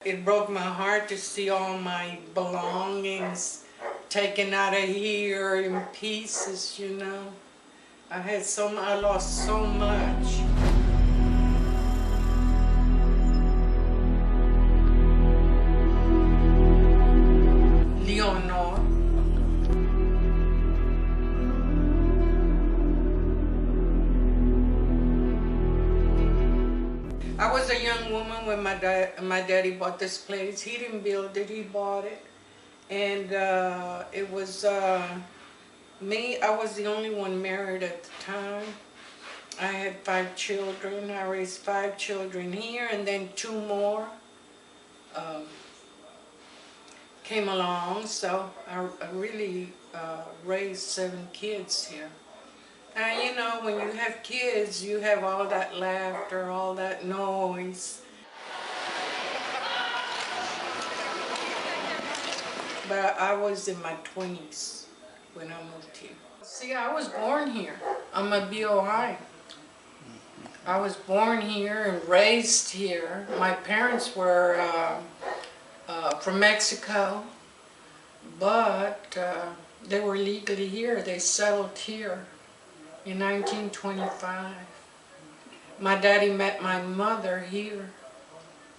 It broke my heart to see all my belongings taken out of here in pieces, you know. I lost so much. Leonor. I was a young woman when my daddy bought this place. He didn't build it, he bought it. And it was me, I was the only one married at the time. I had 5 children. I raised 5 children here, and then 2 more came along. So I really raised 7 kids here. And you know, when you have kids, you have all that laughter, all that noise. But I was in my 20s when I moved here. See, I was born here. I'm a BOI. I was born here and raised here. My parents were from Mexico, but they were legally here. They settled here in 1925. My daddy met my mother here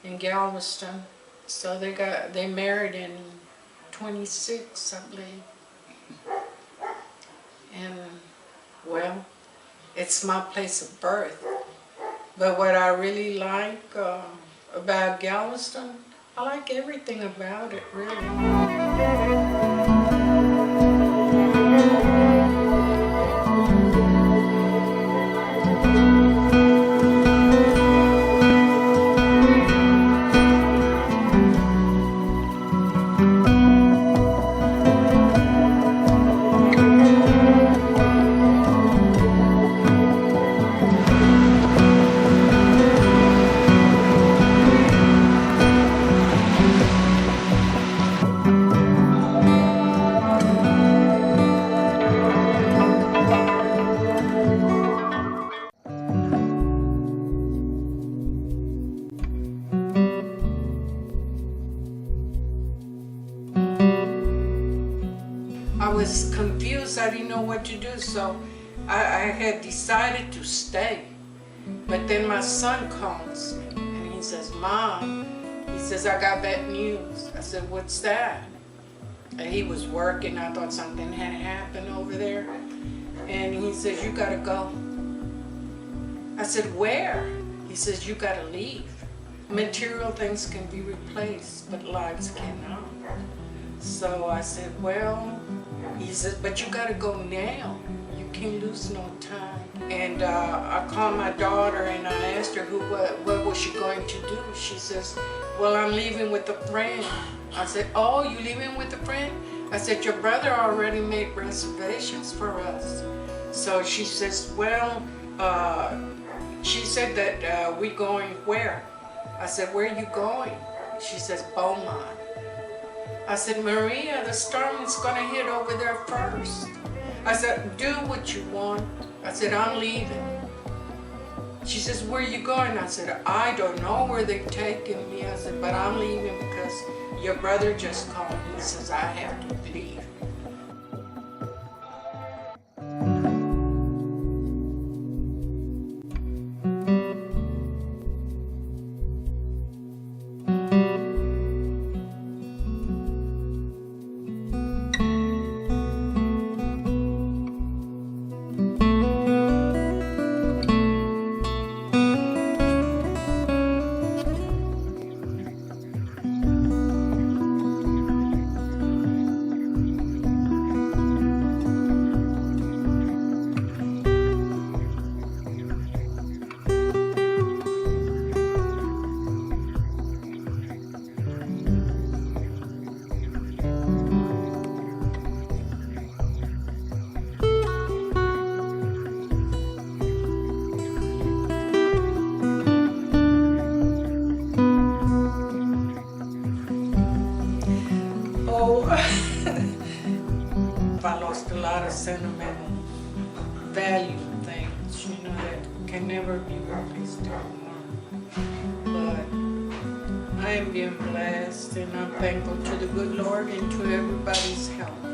in Galveston, so they married in 26, I believe. And well, it's my place of birth. But what I really like about Galveston, I like everything about it, really. I was confused. I didn't know what to do, so I had decided to stay. But then my son calls me and he says, "Mom," he says, "I got bad news." I said, "What's that?" And he was working. I thought something had happened over there. And he says, "You gotta go." I said, "Where?" He says, "You gotta leave. Material things can be replaced, but lives cannot." So I said, "Well," he said, "but you gotta go now. You can't lose no time." And I called my daughter and I asked her what was she going to do. She says, "Well, I'm leaving with a friend." I said, "Oh, you leaving with a friend?" I said, "Your brother already made reservations for us." So she says, "Well," she said that we going where? I said, "Where are you going?" She says, "Beaumont." I said, "Maria, the storm is gonna hit over there first." I said, "Do what you want." I said, "I'm leaving." She says, "Where are you going?" I said, "I don't know where they're taking me." I said, "But I'm leaving because your brother just called me. He says I have to leave." I lost a lot of sentimental value things, you know, that can never be replaced anymore. But I am being blessed, and I'm thankful to the good Lord and to everybody's help.